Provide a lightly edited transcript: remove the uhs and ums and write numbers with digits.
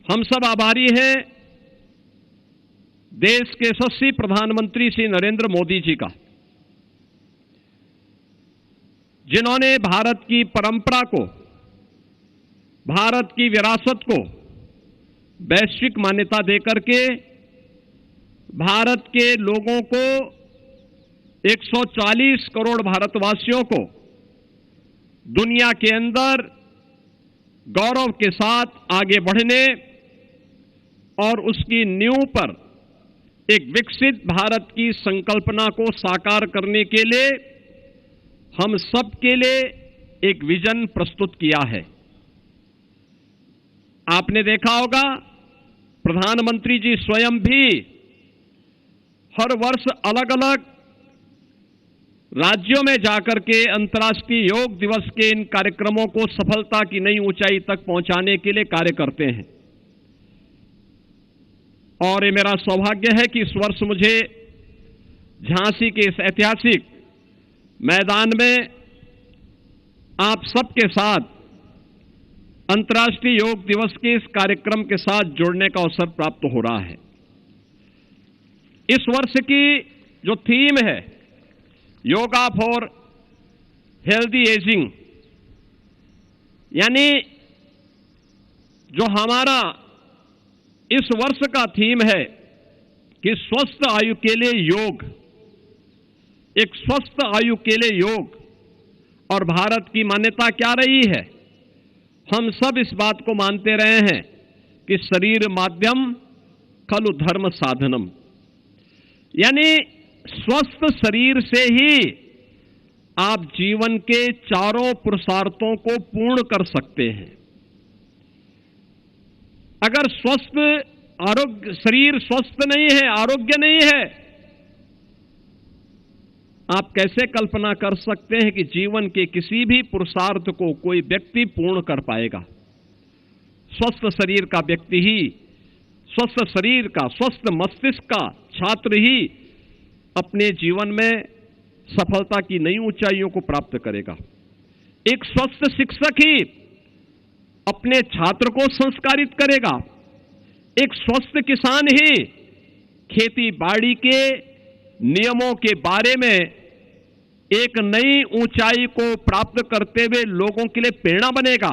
हम सब आभारी हैं देश के यशस्वी प्रधानमंत्री श्री नरेंद्र मोदी जी का, जिन्होंने भारत की परंपरा को, भारत की विरासत को वैश्विक मान्यता देकर के भारत के लोगों को, 140 करोड़ भारतवासियों को दुनिया के अंदर गौरव के साथ आगे बढ़ने और उसकी नींव पर एक विकसित भारत की संकल्पना को साकार करने के लिए हम सब के लिए एक विजन प्रस्तुत किया है। आपने देखा होगा प्रधानमंत्री जी स्वयं भी हर वर्ष अलग अलग राज्यों में जाकर के अंतर्राष्ट्रीय योग दिवस के इन कार्यक्रमों को सफलता की नई ऊंचाई तक पहुंचाने के लिए कार्य करते हैं। और ये मेरा सौभाग्य है कि इस वर्ष मुझे झांसी के इस ऐतिहासिक मैदान में आप सबके साथ अंतर्राष्ट्रीय योग दिवस के इस कार्यक्रम के साथ जुड़ने का अवसर प्राप्त हो रहा है। इस वर्ष की जो थीम है योगा फॉर हेल्दी एजिंग, यानी जो हमारा इस वर्ष का थीम है कि स्वस्थ आयु के लिए योग, एक स्वस्थ आयु के लिए योग। और भारत की मान्यता क्या रही है? हम सब इस बात को मानते रहे हैं कि शरीर माध्यम खलु धर्म साधनम, यानी स्वस्थ शरीर से ही आप जीवन के चारों पुरुषार्थों को पूर्ण कर सकते हैं। अगर स्वस्थ आरोग्य शरीर स्वस्थ नहीं है, आरोग्य नहीं है, आप कैसे कल्पना कर सकते हैं कि जीवन के किसी भी पुरुषार्थ को कोई व्यक्ति पूर्ण कर पाएगा? स्वस्थ शरीर का व्यक्ति ही, स्वस्थ शरीर का, स्वस्थ मस्तिष्क का छात्र ही अपने जीवन में सफलता की नई ऊंचाइयों को प्राप्त करेगा। एक स्वस्थ शिक्षक ही अपने छात्र को संस्कारित करेगा। एक स्वस्थ किसान ही खेती बाड़ी के नियमों के बारे में एक नई ऊंचाई को प्राप्त करते हुए लोगों के लिए प्रेरणा बनेगा।